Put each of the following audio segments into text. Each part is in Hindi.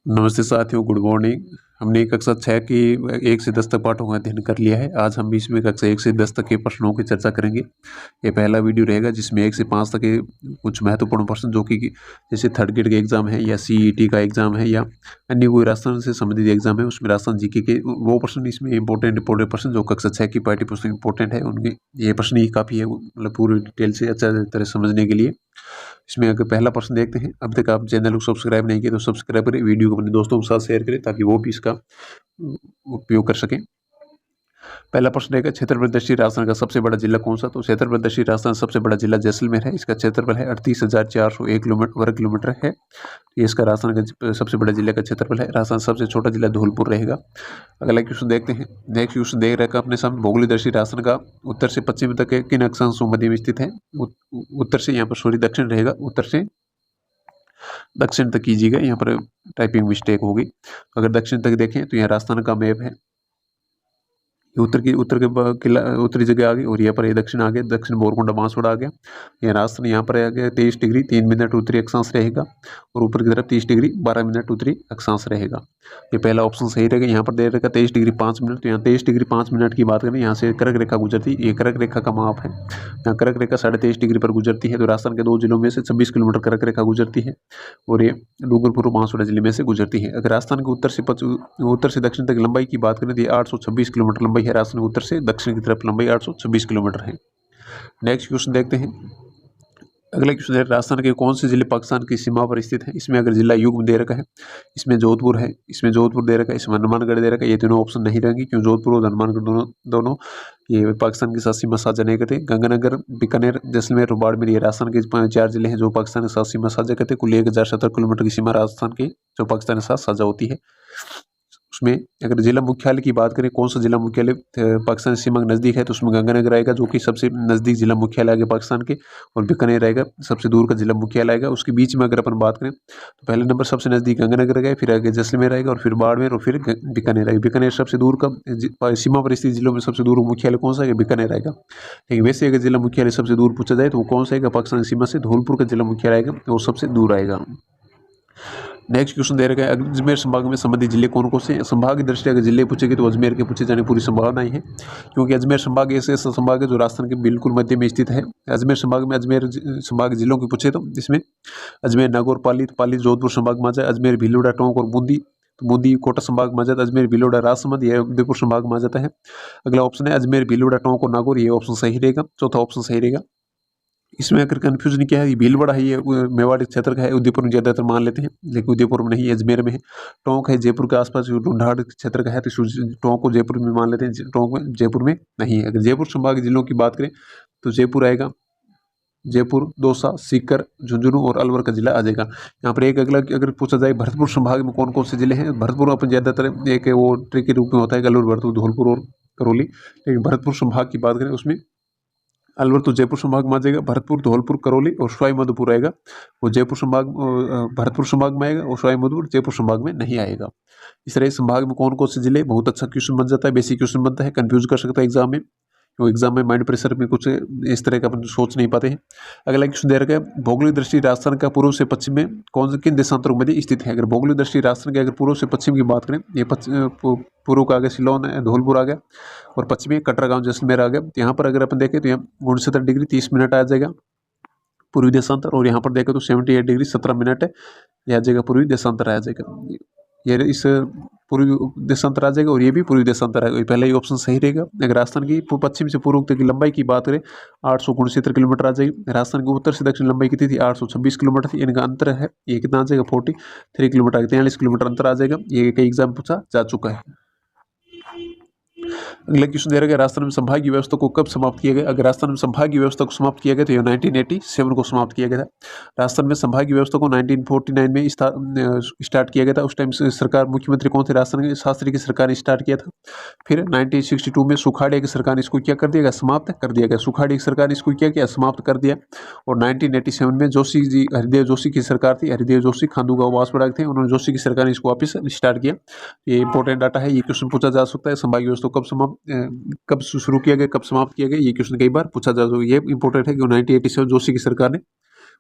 नमस्ते साथियों, गुड मॉर्निंग। हमने कक्षा 6 की 1 से 10 तक पाठों का अध्ययन कर लिया है। आज हम इसमें कक्षा 1 से 10 तक के प्रश्नों की चर्चा करेंगे। ये पहला वीडियो रहेगा जिसमें 1 से 5 तक के कुछ महत्वपूर्ण प्रश्न जो कि जैसे थर्ड ग्रेड के एग्जाम है या सीईटी का एग्जाम है या अन्य कोई राजस्थान से संबंधित एग्जाम है, उसमें राजस्थान जीके के वो प्रश्न इसमें इंपॉर्टेंट प्रश्न जो कक्षा 6 की पाठ्य पुस्तक इंपॉर्टेंट है, उनके ये प्रश्न ही काफ़ी है, मतलब पूरी डिटेल से अच्छा तरह समझने के लिए। इसमें अगर पहला प्रश्न देखते हैं, अब तक आप चैनल को सब्सक्राइब नहीं किए तो सब्सक्राइब करें, वीडियो को अपने दोस्तों के साथ शेयर करें ताकि वो भी इसका उपयोग कर सकें। पहला प्रश्न रहेगा, क्षेत्रफल दृष्टि राजस्थान का सबसे बड़ा जिला कौन सा? तो क्षेत्रफल दृष्टि राजस्थान का सबसे बड़ा जिला जैसलमेर है। इसका क्षेत्रफल है 38,401 वर्ग किलोमीटर है। ये इसका राजस्थान का सबसे बड़ा जिले का क्षेत्रफल है। राजस्थान सबसे छोटा जिला धौलपुर रहेगा। अगला क्वेश्चन देखते हैं। नेक्स्ट क्वेश्चन देख रखा अपने सामने, भौगोलिक दृष्टि राजस्थान का उत्तर से पश्चिम तक के किन अक्षांशों मध्य में स्थित है? उत्तर से, यहाँ पर सॉरी दक्षिण रहेगा, उत्तर से दक्षिण तक कीजिएगा, यहाँ पर टाइपिंग मिस्टेक होगी। अगर दक्षिण तक देखें तो यहाँ राजस्थान का मैप है, उत्तर के किला उत्तरी जगह आ गई और यहाँ पर ये दक्षिण आ गया, दक्षिण बोरकुंडा बांसवाड़ा आ गया। ये राजस्थान यहाँ पर आ गया 23 डिग्री 3 मिनट उत्तरी अक्षांश रहेगा और ऊपर की तरफ 30 डिग्री 12 मिनट उत्तरी अक्षांश रहेगा। ये पहला ऑप्शन सही रहेगा। यहाँ पर दे रखा 23 डिग्री 5 मिनट, तो यहाँ 23 डिग्री 5 मिनट की बात करें, यहाँ से कर्क रेखा गुजरती है, ये कर्क रेखा का माप है। यहाँ कर्क रेखा 23.5 डिग्री पर गुजरती है, तो राजस्थान के 2 जिलों में से 26 किलोमीटर कर्क रेखा गुजरती है और ये डूंगरपुर बांसवाड़ा जिले में से गुजरती है। अगर राजस्थान के उत्तर से दक्षिण तक लंबाई की बात करें तो 826 किलोमीटर लंबाई है। राजस्थान उत्तर से दक्षिण की तरफ लंबाई 826 किलोमीटर है। नेक्स्ट क्वेश्चन देखते हैं। अगला क्वेश्चन है, राजस्थान के कौन से जिले पाकिस्तान की सीमा पर स्थित है? इसमें अगर जिला युग में दे रखा है, इसमें जोधपुर है, इसमें जोधपुर दे रखा है, इसमें हनुमानगढ़ दे रखा है। ये तीनों ऑप्शन नहीं रहेंगे क्यों जोधपुर और हनुमानगढ़ दोनों ये पाकिस्तान के साथ सीमा साझा नहीं करते। गंगानगर, बीकानेर, जैसलमेर और बाड़मेर ये राजस्थान के 4 जिले हैं जो पाकिस्तान के साथ सीमा साझा करते हैं। कुल 1070 किलोमीटर की सीमा राजस्थान की जो पाकिस्तान के साथ साझा होती है। उसमें अगर जिला मुख्यालय की बात करें, कौन सा जिला मुख्यालय पाकिस्तान सीमा के नज़दीक है, तो उसमें गंगानगर आएगा जो कि सबसे नज़दीक जिला मुख्यालय आएगा पाकिस्तान के, और बीकानेर आएगा सबसे दूर का जिला मुख्यालय आएगा। उसके बीच में अगर अपन बात करें तो पहले नंबर सबसे नज़दीक गंगानगर आएगा, फिर आगे जैसलमेर आएगा और फिर बाड़मेर और फिर बीकानेर आएगा। बीकानेर सबसे दूर का सीमा पर स्थित जिलों में सबसे दूर मुख्यालय कौन सा है? बीकानेर आएगा। लेकिन वैसे अगर जिला मुख्यालय सबसे दूर पूछा जाए तो वो कौन सा आएगा? पाकिस्तान सीमा से धौलपुर का जिला मुख्यालय आएगा, वो सबसे दूर आएगा। नेक्स्ट क्वेश्चन दे रखा है, अजमेर संभाग में संबंधित जिले कौन कौन से? संभाग की दृष्टि अगर जिले पूछेगी तो अजमेर के पूछे जाने पूरी संभावना ही है, क्योंकि अजमेर संभाग ऐसे संभाग है जो राजस्थान के बिल्कुल मध्य में स्थित है। अजमेर संभाग में अजमेर संभाग जिलों की पूछे तो इसमें अजमेर, नागौर, पाली जोधपुर संभाग में आ जाए, अजमेर, भीलवाड़ा, टोंक और बूंदी, तो बूंदी कोटा संभाग में आ जाता है। अजमेर, भीलवाड़ा, राजसमंद यह उदयपुर संभाग में आ जाता है। अगला ऑप्शन है अजमेर, भीलवाड़ा, टोंक और नागौर, ये ऑप्शन सही रहेगा, चौथा ऑप्शन सही रहेगा। इसमें अगर कन्फ्यूजन क्या है, भीलवाड़ा है, ये मेवाड़ क्षेत्र का है, उदयपुर में ज़्यादातर मान लेते हैं लेकिन उदयपुर में नहीं, अजमेर में है। टोंक है जयपुर के आसपास, ढूंढाड़ क्षेत्र का है, तो टोंक को जयपुर में मान लेते हैं, टोंक में जयपुर में नहीं है। अगर जयपुर संभाग जिलों की बात करें तो जयपुर आएगा, जयपुर, दौसा, सीकर, झुंझुनू और अलवर का जिला आ जाएगा। यहाँ पर एक अगला अगर पूछा जाए भरतपुर संभाग में कौन कौन से जिले हैं, भरतपुर अपन ज़्यादातर एक वो ट्री के रूप में होता है, अलवर, भरतपुर, धौलपुर और करौली। लेकिन भरतपुर संभाग की बात करें उसमें अलवर तो जयपुर संभाग में आ जाएगा, भरतपुर, धौलपुर, करौली और सवाई माधोपुर आएगा, वो जयपुर संभाग भरतपुर संभाग में आएगा और सवाई माधोपुर जयपुर संभाग में नहीं आएगा। इस तरह संभाग में कौन कौन से जिले, बहुत अच्छा क्वेश्चन बन जाता है, बेसिक क्वेश्चन बनता है, कंफ्यूज कर सकता है एग्जाम में, वो एग्जाम में माइंड प्रेशर में कुछ इस तरह का अपन सोच नहीं पाते हैं। अगला क्वेश्चन दे रखा है, भौगोलिक दृष्टि राजस्थान का पूर्व से पश्चिम में कौन से किन देशांतरों में स्थित है? अगर भौगोलिक दृष्टि राजस्थान के अगर पूर्व से पश्चिम की बात करें, ये पूर्व का आगे सिलोन है, धौलपुर आ गया, और पश्चिमी कटरा गाँव जैसलमेर आ गया। यहाँ पर अगर अपन देखें तो यहाँ 69 डिग्री 30 मिनट आ जाएगा पूर्वी देशांतर, और यहाँ पर देखें तो 78 डिग्री 17 मिनट है, यह जगह पूर्वी देशांतर आ जाएगा। ये इस पूर्वी देशांतर आ जाएगा और ये भी पूर्वी देशांतर आएगा। पहला ही ऑप्शन सही रहेगा। अगर राजस्थान की पश्चिम से पूर्व तक की लंबाई की बात करें 869 किलोमीटर आ जाएगी। राजस्थान की उत्तर से दक्षिण लंबाई कितनी थी? 826 किलोमीटर थी। इनका अंतर है, ये कितना आ जाएगा? 43 किलोमीटर, 43 किलोमीटर अंतर आ जाएगा। ये कई एग्जाम पूछा जा चुका है। अगला क्वेश्चन दे रहा है, राजस्थान में संभागीय व्यवस्था को कब समाप्त किया गया? अगर राजस्थान में संभागीय व्यवस्था को समाप्त किया गया तो यह 1987 को समाप्त किया गया था। राजस्थान में संभागीय व्यवस्था को 1949 में स्टार्ट किया गया था। उस टाइम से सरकार, मुख्यमंत्री कौन थे राजस्थान के? शास्त्री की सरकार ने स्टार्ट किया था। फिर 1962 में सुखाड़िया की सरकार ने इसको क्या कर दिया गया? समाप्त कर दिया गया। सुखाड़िया की सरकार ने इसको क्या किया? समाप्त कर दिया। और 1987 में जोशी जी, हरिदेव जोशी की सरकार थी, हरिदेव जोशी खांडूगांव बांसवाड़ा थे, उन्होंने जोशी की सरकार ने इसको वापस स्टार्ट किया। ये इंपॉर्टेंट डाटा है, ये क्वेश्चन पूछा जा सकता है। संभागीय व्यवस्था कब शुरू किया गया, कब समाप्त किया गया, ये क्वेश्चन कई बार पूछा जा सकता है। ये इंपॉर्टेंट है कि 1987 जोशी की सरकार ने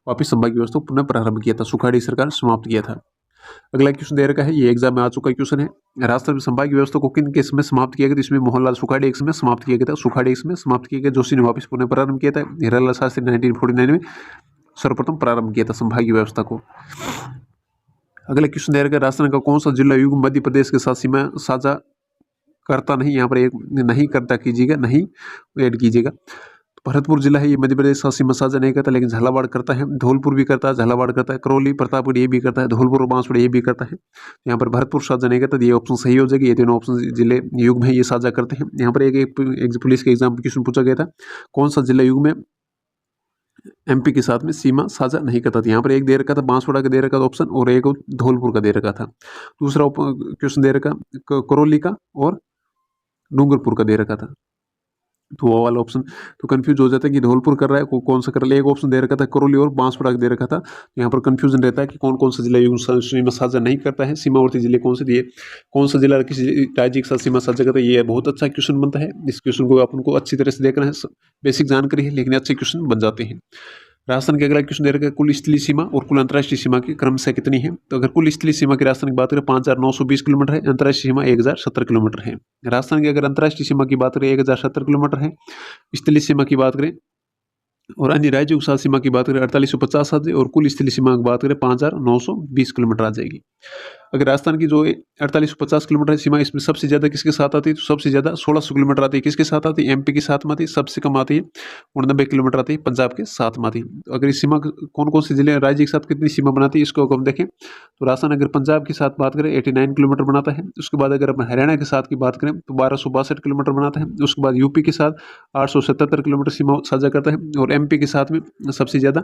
वापस संभागीय व्यवस्था को पुनः प्रारंभ किया था, सुखाड़ी सरकार ने समाप्त किया था। अगला क्वेश्चन दे रखा है, ये एग्जाम में आ चुका क्वेश्चन है। राजस्थान में संभागीय व्यवस्था को किन के समय समाप्त किया गया? तो इसमें मोहनलाल सुखाड़ी एक समय समाप्त किया गया था, सुखाड़ी एक समय समाप्त किया गया, जोशी ने वापस पुनः प्रारंभ किया था, हीरालाल शास्त्री 1949 में सर्वप्रथम प्रारंभ किया था संभागीय व्यवस्था को। अगला क्वेश्चन दे रखा है, राजस्थान का कौन सा जिला युग मध्य प्रदेश के साथ सीमा साझा करता नहीं? यहाँ पर एक नहीं करता कीजिएगा, नहीं ऐड कीजिएगा। भरतपुर जिला है, ये मध्य प्रदेश का सीमा साझा नहीं करता, लेकिन झालावाड़ करता है, धौलपुर भी करता है, झालावाड़ करता है, करौली, प्रतापगढ़ ये भी करता है, धौलपुर और बांसवाड़ा ये भी करता है। यहाँ पर भरतपुर साझा नहीं करता, ये ऑप्शन सही हो जाएगी। ये तीनों ऑप्शन जिले युग में ये साझा करते हैं। यहाँ पर एक पुलिस के एग्जाम क्वेश्चन पूछा गया था, कौन सा जिला युग में एमपी के साथ में सीमा साझा नहीं करता था? यहाँ पर एक दे रखा था बांसवाड़ा का दे रखा था ऑप्शन, और एक धौलपुर का दे रखा था। दूसरा क्वेश्चन दे रखा करौली का और डूंगरपुर का दे रखा था, तो वो वाला ऑप्शन तो कंफ्यूज हो जाता है कि धौलपुर कर रहा है कौन सा कर रहा है। एक ऑप्शन दे रखा था करौली और बांसवाड़ा दे रखा था, यहाँ पर कंफ्यूजन रहता है कि कौन कौन सा जिला युग सीमा साझा नहीं करता है, सीमावर्ती जिले कौन से दिए, कौन सा जिला किसी राज्य के साथ सीमा साझा करता है। ये बहुत अच्छा क्वेश्चन बनता है, इस क्वेश्चन को अपन को अच्छी तरह से देखना है, बेसिक जानकारी है लेकिन अच्छे क्वेश्चन बन जाते हैं। राजस्थान के अगला क्वेश्चन दे रखा है, कुल स्थलीय सीमा और कुल अंतर्राष्ट्रीय सीमा की क्रम से कितनी है? तो अगर कुल स्थलीय सीमा की राजस्थान की बात करें 5920 किलोमीटर है, अंतर्राष्ट्रीय सीमा 1070 किलोमीटर है। राजस्थान की अगर अंतर्राष्ट्रीय सीमा की बात करें 1070 किलोमीटर है, स्थलीय सीमा की बात करें और अन्य राज्यों के साथ सीमा की बात करें 4850 आ जाए, और कुल स्थलीय सीमा की बात करें 5920 किलोमीटर आ जाएगी। अगर राजस्थान की जो 4850 किलोमीटर है सीमा, इसमें सबसे ज़्यादा किसके साथ आती है? तो सबसे ज़्यादा 1600 किलोमीटर आती है किसके साथ आती है? एमपी के साथ में आती है। सबसे कम आती है 89 किलोमीटर आती है पंजाब के साथ में आती है। अगर इस सीमा कौन कौन से जिले राज्य के साथ कितनी सीमा बनाती है इसको हम देखें, तो राजस्थान अगर पंजाब के साथ बात करें 89 किलोमीटर बनाता है। उसके बाद अगर अपन हरियाणा के साथ की बात करें तो 1262 किलोमीटर बनाता है। उसके बाद यूपी के साथ 877 किलोमीटर सीमा साझा करता है, और एमपी के साथ में सबसे ज़्यादा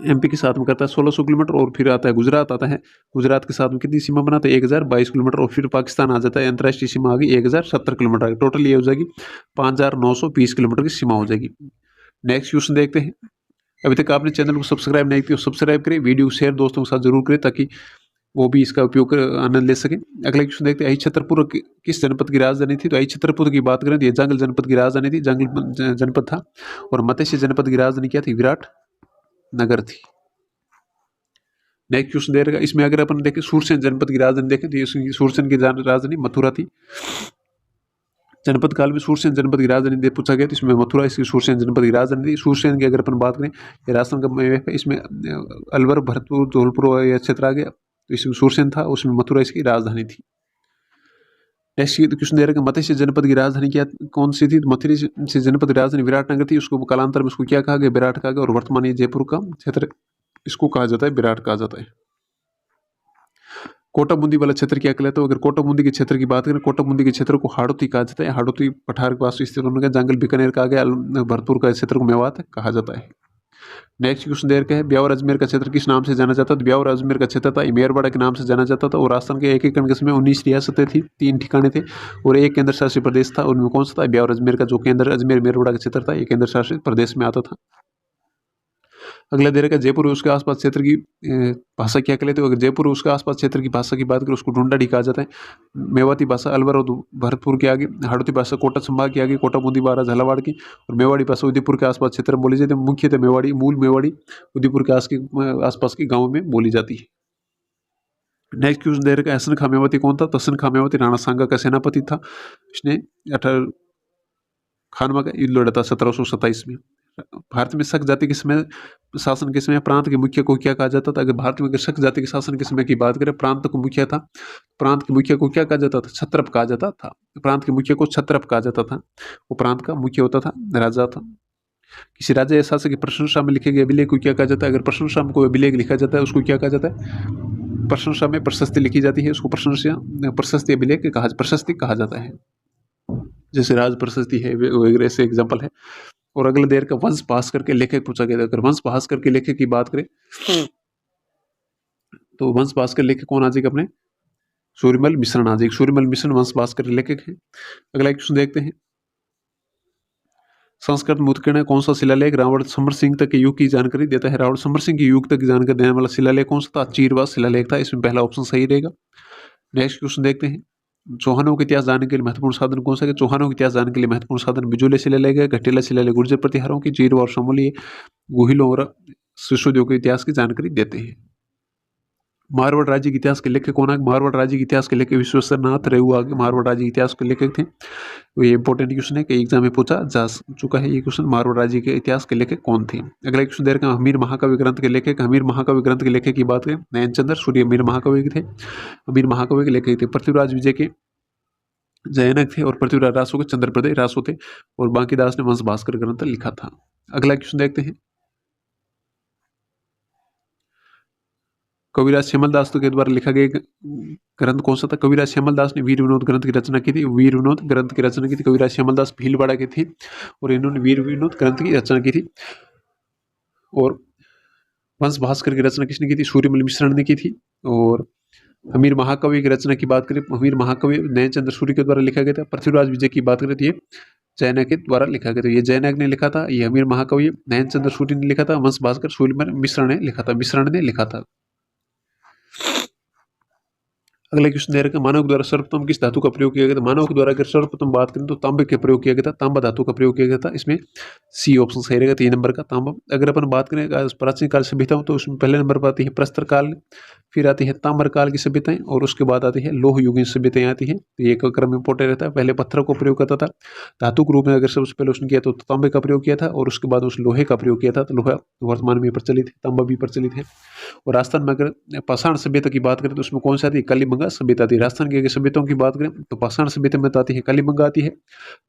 एमपी के साथ में करता है 1600 किलोमीटर, और फिर आता है गुजरात आता है, गुजरात के साथ में कितनी सीमा बनाता है 1022 किलोमीटर, और फिर पाकिस्तान आ जाता है, अंतर्राष्ट्रीय सीमा आ गई 1070 किलोमीटर, टोटल ये हो जाएगी 5920 किलोमीटर की सीमा हो जाएगी। नेक्स्ट क्वेश्चन देखते हैं। अभी तक आपने चैनल को सब्सक्राइब नहीं किया तो सब्सक्राइब करें, वीडियो शेयर दोस्तों के साथ जरूर करें ताकि वो भी इसका उपयोग कर आनंद ले सकें। अगला क्वेश्चन देखते हैं, छतरपुर किस जनपद की राजधानी थी? तो छतरपुर की बात करें तो ये जंगल जनपद की राजधानी थी, जंगल जनपद था, और मत्स्य जनपद की राजधानी क्या थी? विराट नगर थी। नेक्स्ट क्वेश्चन दे रखा, इसमें अगर अपन देखें सूरसेन जनपद की राजधानी देखें तो सूरसेन की राजधानी मथुरा थी। जनपद काल में सूरसेन जनपद की राजधानी दे पूछा गया, तो इसमें मथुरा इसकी सूरसेन जनपद की राजधानी थी। सूरसेन की अगर अपन बात करें, ये राजस्थान का मैप है, इसमें अलवर, भरतपुर, धौलपुर यह क्षेत्र आ गया, तो इसमें सूरसेन था, उसमें मथुरा इसकी राजधानी थी। नेक्स्ट क्वेश्चन दे रखा, मत्स्य जनपद की राजधानी क्या कौन सी थी? तो मत्स्य जनपद की राजधानी विराटनगर थी। उसको कालांतर में उसको क्या कहा गया? विराट कहा गया, और वर्तमान ये जयपुर का क्षेत्र इसको कहा जाता है विराट कहा जाता है। कोटा बूंदी वाला क्षेत्र क्या कहलाता है? अगर कोटा बूंदी के क्षेत्र की बात करें, कोटा बूंदी के क्षेत्र को हाड़ौती कहा जाता है, हाड़ौती पठार के पास स्थित होने का, जंगल बीकानेर कहा गया, भरतपुर का क्षेत्र को मेवात कहा जाता है। नेक्स्ट क्वेश्चन देर का है, ब्यावर अजमेर का क्षेत्र किस नाम से जाना जाता था? ब्यावर अजमेर का क्षेत्र था मेरवाड़ा के नाम से जाना जाता था, और राजस्थान के एकीकरण के समय 19 रियासतें थी, 3 ठिकाने थे और एक केंद्र शासित प्रदेश था। उनमें कौन सा था? ब्यावर अजमेर का जो केंद्र अजमेर मेरवाड़ा का क्षेत्र था, ये केंद्र शासित प्रदेश में आता था। अगला दे रखा है, जयपुर और उसके आसपास क्षेत्र की भाषा क्या कहलाती है? अगर जयपुर और उसके आसपास क्षेत्र की भाषा की बात करें उसको ढूंढाड़ी कहा जाता है। मेवाती भाषा अलवर और भरतपुर के आगे, हाड़ौती भाषा कोटा संभाग के आगे, कोटा बूंदी बारा झालावाड़ की, और मेवाड़ी भाषा उदयपुर के आसपास क्षेत्र में बोली जाती है। मुख्यतः मेवाड़ी, मूल मेवाड़ी उदयपुर के आसपास के गाँव में बोली जाती है। नेक्स्ट क्वेश्चन दे रखा है, हसन खां मेवाती कौन था? तो हसन खां मेवाती राणा सांगा का सेनापति था। इसने 18 खानवा का युद्ध लड़ा था 1727 में। भारत में शक जाति के समय शासन के समय प्रांत के मुखिया को क्या कहा जाता था? अगर भारत में शक जाति के शासन के समय की बात करें, प्रांत को मुखिया था, प्रांत के मुखिया को क्या कहा जाता था? छत्रप कहा जाता था। प्रांत के मुखिया को छत्रप कहा जाता था, वो प्रांत का मुखिया होता था, राजा था। किसी राज्य या शासक की प्रशंसा में लिखे गए अभिलेख को क्या कहा जाता है? अगर प्रशंसा में कोई अभिलेख लिखा जाता है उसको क्या कहा जाता है? प्रशंसा में प्रशस्ति लिखी जाती है, उसको प्रशस्ति अभिलेख प्रशस्ति कहा जाता है। जैसे राज प्रशस्ति है वगैरह ऐसे एग्जाम्पल है। और अगले देर का वंश पास करके लेखक पूछा गया था। अगर वंश पास करके लेखक की बात करें तो वंश पास कर लेखक कौन आ जाएगा? अपने सूर्यमल मिश्रण आ जाएगा। सूर्यमल मिश्रण वंश पास कर लेखक है। अगला क्वेश्चन देखते हैं, संस्कृत में उत्कीर्ण कौन सा शिलालेख रावण समर सिंह तक के युग की जानकारी देता है? रावण समर सिंह के युग तक की जानकारी देने वाला शिलालेख कौन सा था? चीरवा शिलालेख था। इसमें पहला ऑप्शन सही रहेगा। नेक्स्ट क्वेश्चन देखते हैं, चौहानों के इतिहास जानने के लिए महत्वपूर्ण साधन कौन सा है? चौहानों के इतिहास जानने के लिए महत्वपूर्ण साधन बिजोले शिलालेख है, घटेला शिलालेख गुर्जर प्रतिहारों की, चीरवा और समूली गुहिलों और शिशुदेव के इतिहास की जानकारी देते हैं। मारवाड़ राज्य के इतिहास के लेखक कौन है? मारवाड़ राज्य के इतिहास के लेखक विश्वेश्वर नाथ रेउआ मारवाड़ राज्य के इतिहास के लेखक थे। तो ये इंपॉर्टेंट क्वेश्चन है कि एग्जाम में पूछा जा चुका है ये क्वेश्चन। मारवाड़ राज्य के इतिहास के लेखक कौन थे? अगला क्वेश्चन दे रखा हमीर महाकाव्य ग्रंथ के लेखक। हमीर महाकाव्य ग्रंथ के लेखक की बात करें नयनचंद्र सूर्य हमीर महाकाव्य के थे। हमीर महाकाव्य के लेखक थे। पृथ्वीराज विजय के जयनक थे और पृथ्वीराज रासो के चंद्रप्रदय रासो थे और बांकीदास ने वंश भास्कर ग्रंथ लिखा था। अगला क्वेश्चन देखते हैं कविराज श्यामलदास के द्वारा लिखा गया ग्रंथ कौन सा था? कविराज श्यामलदास ने वीर विनोद ग्रंथ की रचना की थी। वीर विनोद ग्रंथ की रचना की थी कविराज श्यामलदास भीलवाड़ा के थे और इन्होंने वीर विनोद ग्रंथ की रचना की थी। और वंश भास्कर की रचना किसने की थी? सूर्यमल मिश्रण ने की थी। और हमीर महाकवि की रचना की बात करें हमीर महाकवि नयनचंद्र सूर्य के द्वारा लिखा गया था। पृथ्वीराज विजय की बात करें तो ये जयनक के द्वारा लिखा गया था। ये जयनक ने लिखा था। ये हमीर महाकवि नयनचंद्र सूर्य ने लिखा था। वंश भास्कर सूर्यमल मिश्रण ने लिखा था। मिश्रण ने लिखा था। अगला क्वेश्चन दे रखा मानव द्वारा सर्वप्रथम किस धातु का प्रयोग किया गया था? मानव के द्वारा अगर सर्वप्रथम बात करें तो तांबे के प्रयोग किया गया था। तांबा धातु का प्रयोग किया गया था। इसमें सी ऑप्शन सही रहेगा 3 नंबर का तांबा। अगर अपन बात करें प्राचीन काल सभ्यताओं तो उसमें पहले नंबर पर आती है प्रस्तर काल, फिर आती है ताम्र काल की सभ्यताएं और उसके बाद आती है लोह युगीन सभ्यताएं आती है। तो ये क्रम इंपॉर्टेंट रहता है। पहले पत्थर को प्रयोग करता था धातु के रूप में, अगर सबसे पहले उसने किया तो तांबे का प्रयोग किया था और उसके बाद उस लोहे का प्रयोग किया था। तो लोहा वर्तमान में प्रचलित है, तांबा भी प्रचलित है। और राजस्थान में अगर पाषाण सभ्यता की बात करें तो उसमें कौन सी आती है? कलिबंगा सभ्यता आती है। राजस्थान की अगर सभ्यताओं की बात करें तो पाषाण सभ्यता में तो आती है कलिबंगा आती है।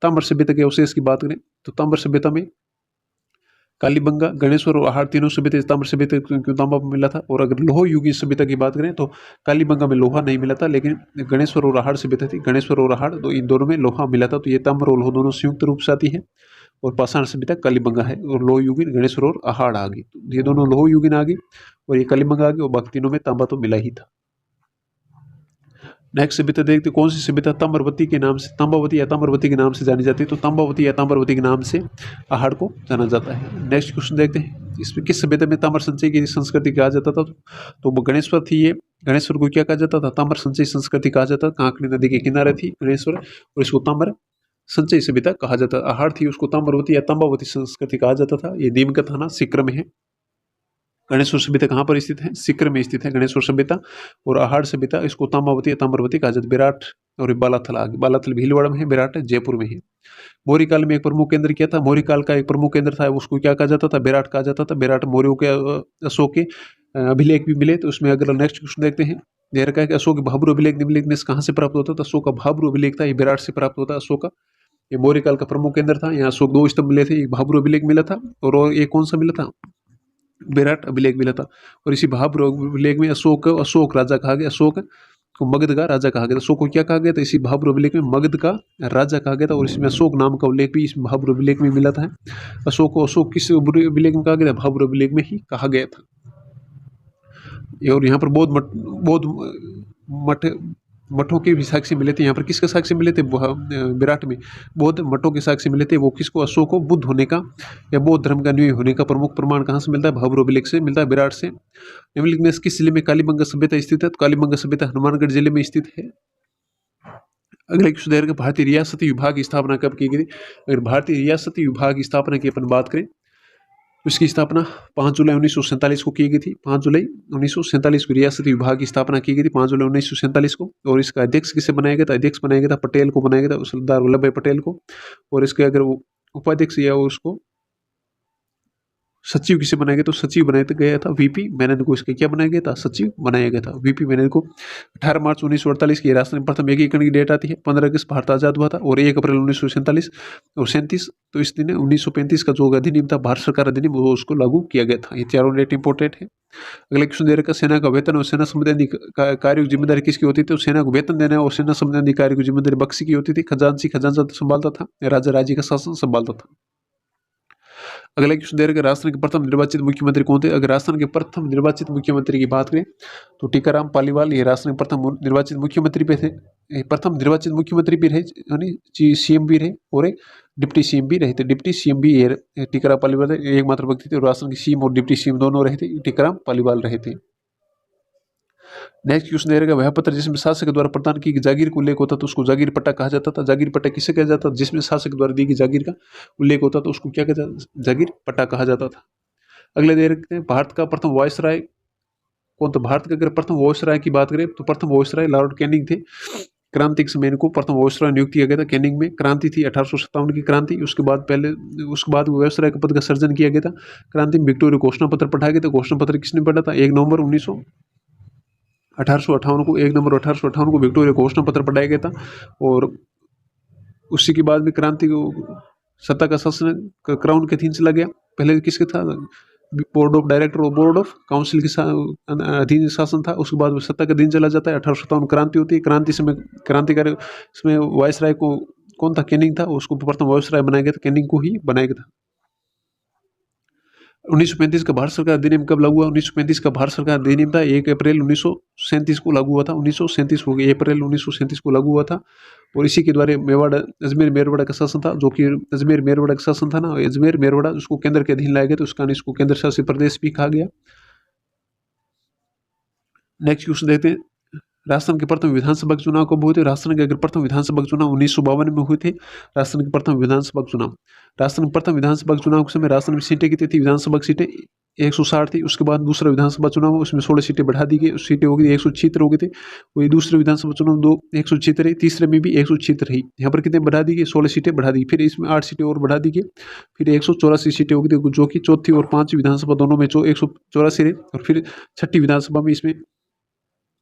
ताम्र सभ्यता के अवशेष की बात करें तो ताम्र सभ्यता में कालीबंगा, गणेश्वर और आहार तीनों सभ्यता ताम्र सभ्यता क्यों तांबा मिला था। और अगर लोह युगीन सभ्यता की बात करें तो कालीबंगा में लोहा नहीं मिला था, लेकिन गणेश्वर और आहार सभ्यता थी, गणेश्वर और आहार तो इन दोनों में लोहा मिला था। तो ये ताम्र और लोह दोनों संयुक्त रूप से आती है। और पाषाण सभ्यता कालीबंगा है और लोह युगीन गणेश्वर और आहार आ गई। तो ये दोनों लोह युगीन आ गई और ये कालीबंगा आ गई और बाकी तीनों में तांबा तो मिला ही था। नेक्स्ट सभ्यता देखते कौन सी सभ्यता ताम्रवती के नाम से, तांबावती या ताम्रवती के नाम से जानी जाती है? तो तांबावती या ताम्रवती के नाम से आहार को जाना जाता है। नेक्स्ट क्वेश्चन देखते हैं इसमें किस सभ्यता में ताम्र संचय की संस्कृति कहा जाता था? तो वो गणेश्वर थी। ये गणेश्वर को क्या कहा जाता था? ताम्र संचय संस्कृति कहा जाता था। कांकड़ी नदी के किनारे थी गणेश्वर और इसको ताम्र संचय सभ्यता कहा जाता। आहार थी उसको ताम्रवती या तांबावती संस्कृति कहा जाता था। ये दीमका थाना सीकर में है। गणेश्वर सभ्यता कहाँ पर स्थित है? सीकर में स्थित है गणेश्वर सभ्यता। और आहार सभ्यता इसको तांबावती या ताम्रवती कहा जाता है। विराट और बालाथल आगे, बालाथल भीलवाड़ा में है, विराट जयपुर में है। मौर्य काल में एक प्रमुख केंद्र क्या था? मौर्य काल का एक प्रमुख केंद्र था, उसको क्या कहा जाता था? विराट कहा जाता था। विराट मौर्यों के अशोक के अभिलेख भी मिले। तो उसमें अगर नेक्स्ट क्वेश्चन देखते हैं दे रखा है कि अशोक भाब्रू अभिलेख निम्नलिखित में कहाँ से प्राप्त होता था? अशोक का भाब्रू अभिलेख था, ये विराट से प्राप्त होता है। अशोक का ये मौर्य काल का प्रमुख केंद्र था। यहाँ अशोक 2 स्तंभ मिले थे, एक भाब्रू अभिलेख मिला था और एक कौन सा मिला था? विराट अभिलेख मिला था। और इसी भाब्रू अभिलेख में अशोक राजा कहा गया। अशोक को मगध का राजा कहा गया था। अशोक को क्या कहा गया था? इसी भाब्रू अभिलेख में मगध का राजा कहा गया था। और इसमें अशोक नाम का उल्लेख भी इस भाब्रू अभिलेख में मिला था। अशोक को अशोक किस अभिलेख में कहा गया था? भाब्रू अभिलेख में ही कहा गया था। और यहाँ पर बौद्ध मठ मठों के भी साक्ष्य मिले थे। यहाँ पर किसके साक्ष्य मिले थे? विराट में बौद्ध मठों के साक्ष्य मिले थे। वो किसको? अशोक को बुद्ध होने का या बौद्ध धर्म का न्यूय होने का प्रमुख प्रमाण कहाँ से मिलता है? भाब्रू अभिलेख से मिलता है, विराट से। निम्नलिखित में किस जिले में कालीबंगा सभ्यता स्थित है? तो कालीबंगा सभ्यता हनुमानगढ़ जिले में स्थित है। अगले क्वेश्चन दे रखा भारतीय रियासती विभाग की स्थापना कब की गई? अगर भारतीय रियासती विभाग की स्थापना की अपन बात करें उसकी स्थापना 5 जुलाई 1947 को की गई थी। 5 जुलाई 1947 को रियासती विभाग की स्थापना की गई थी, 5 जुलाई 1947 को। और इसका अध्यक्ष किसे बनाया गया था? अध्यक्ष बनाया गया था पटेल को बनाया गया था, सरदार वल्लभ भाई पटेल को। और इसके अगर उपाध्यक्ष या उसको सचिव किसे बनाया गया? तो सचिव बनाया गया था वीपी मेनन को। इसके क्या बनाया गया था? सचिव बनाया गया था वीपी मेनन को। 18 मार्च 1948 की राष्ट्र में प्रथम एकीकरण की डेट आती है। 15 अगस्त भारत आजाद हुआ था और 1 अप्रैल 1947 और 37 तो इस दिन 1935 का जो अधिनियम था भारत सरकार अधिनियम वो उसको लागू किया गया था। ये चारों डेट इंपॉर्टेंट है। अगले क्वेश्चन दे रखा सेना का वेतन और सेना संबंधी कार्यों की जिम्मेदारी किसकी होती थी? तो सेना को वेतन देना और सेना संबंधी कार्यों की जिम्मेदारी बख्शी की होती थी। खजांची खजांचा संभालता था, राजा राज्य का शासन संभालता था। अगला क्वेश्चन दे रखा राजस्थान के प्रथम निर्वाचित मुख्यमंत्री कौन थे? अगर राजस्थान के प्रथम निर्वाचित मुख्यमंत्री की बात करें तो टीकाराम पालीवाल ये राजस्थान के प्रथम निर्वाचित मुख्यमंत्री पे थे। प्रथम निर्वाचित मुख्यमंत्री भी रहे, यानी सीएम भी रहे और एक डिप्टी सीएम भी रहे थे। डिप्टी सीएम भी ये टीकाराम पालीवाल एकमात्र व्यक्ति थे और राजस्थान के सीएम और डिप्टी सीएम दोनों रहे थे, टीकाराम पालीवाल रहे थे। नेक्स्ट क्वेश्चन दे रहेगा वह पत्र जिसमें शासक के द्वारा प्रदान की जागीर का उल्लेख होता था उसको जागीर पट्टा कहा जाता था। जागीर पट्टा किसे कहा जाता था? जिसमें शासक द्वारा दी गई जागीर का उल्लेख होता था उसको क्या कहता? जागीर पट्टा कहा जाता था। अगले दे रखते हैं भारत का प्रथम वायसराय कौन था? भारत के अगर प्रथम वायसराय की बात करें तो प्रथम वायसराय लॉर्ड कैनिंग थे। क्रांति के समय इनको प्रथम वायसराय नियुक्त किया गया था। कैनिंग में क्रांति थी 1857 की क्रांति। उसके बाद वायसराय के पद का सर्जन किया गया था। क्रांति में विक्टोरिया घोषणा पत्र पढ़ाया गया था। घोषणा पत्र किसने पढ़ा था? 1 नवंबर 1858 को 1 नवंबर 1858 को विक्टोरिया घोषणा पत्र पढ़ाया गया था। और उसी के बाद में क्रांति को सत्ता का शासन क्राउन के अधीन चला गया। पहले किसके था? बोर्ड ऑफ डायरेक्टर और बोर्ड ऑफ काउंसिल के अधीन शासन था। उसके बाद सत्ता का दिन चला जाता है। 1857 क्रांति होती है। क्रांति समय क्रांतिकारी इसमें वायसराय को कौन था? कैनिंग था। उसको प्रथम वायसराय बनाया गया था। कैनिंग को ही बनाया गया था। 1935 का भारत सरकार अधिनियम कब लागू हुआ? 1935 का भारत सरकार अधिनियम था 1 अप्रैल 1937 को लागू हुआ था। 1937 को अप्रैल 1937 को लागू हुआ था। और इसी के द्वारा मेवाड़ अजमेर मेरवाड़ा का शासन था, जो कि अजमेर मेरवाड़ा का शासन था ना, अजमेर मेरवाड़ा उसको केंद्र के अधीन लाया गया, तो उस कारण इसको केंद्र शासित प्रदेश भी कहा गया। नेक्स्ट क्वेश्चन देखते हैं, राजस्थान के प्रथम विधानसभा के चुनाव कब हुए थे? राजस्थान के अगर प्रथम विधानसभा के चुनाव 1952 में हुए थे। राजस्थान के प्रथम विधानसभा के चुनाव, राजस्थान के प्रथम विधानसभा के चुनाव के समय राजस्थान में सीटें कितनी थी? विधानसभा की सीटें 160 थी। उसके बाद दूसरा विधानसभा चुनाव हुआ, उसमें 16 सीटें बढ़ा दी गई, सीटें हो गई 176 हो गए थे। वही दूसरे विधानसभा चुनाव 176 रही, तीसरे में भी 176 रही। यहाँ पर कितने बढ़ा दी गई? 16 सीटें बढ़ा दी। फिर इसमें 8 सीटें और बढ़ा दी गई, फिर 184 सीटें हो गई थी, जो कि चौथी और पांचवी विधानसभा दोनों में 184 रही। और फिर छठी विधानसभा में इसमें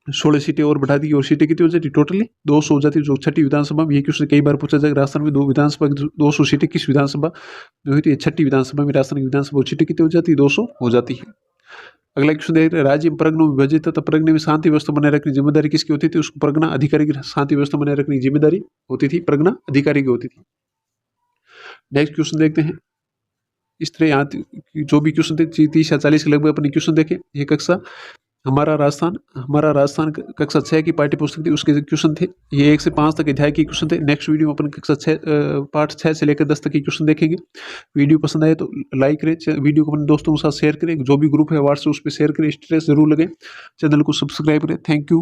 16 सीटें और बढ़ा दी और सीटें कितनी हो जाती? टोटली 200 हो जाती, जो छठी विधानसभा में। ये क्वेश्चन कई बार पूछा जाएगा, राजस्थान में 2 विधानसभा 200 सीटें किस विधानसभा में हुई थी? छठी विधानसभा में राजस्थान की विधानसभा सीटें कितनी हो जाती? 200 हो जाती है। अगला क्वेश्चन देख रहे हैं, राज्य में परगनों में विभाजित था, परगने में शांति व्यवस्था बनाए रखने की जिम्मेदारी किसकी होती थी? उसको परगना अधिकारी की शांति व्यवस्था बनाए रखने की जिम्मेदारी होती थी, परगना अधिकारी की होती थी। नेक्स्ट क्वेश्चन देखते हैं, इस तरह यहाँ जो भी क्वेश्चन थे 30 या 40 के लगभग अपने क्वेश्चन देखे। ये कक्षा हमारा राजस्थान कक्षा 6 की पाठ्य पुस्तक थी, उसके क्वेश्चन थे। ये 1 से 5 तक अध्याय के क्वेश्चन थे। नेक्स्ट वीडियो में अपन कक्षा 6 पाठ 6 से लेकर 10 तक के क्वेश्चन देखेंगे। वीडियो पसंद आए तो लाइक करें, वीडियो को अपने दोस्तों के साथ शेयर करें, जो भी ग्रुप है व्हाट्सएप उस पर शेयर करें, स्टेटस जरूर लगे, चैनल को सब्सक्राइब करें। Thank you.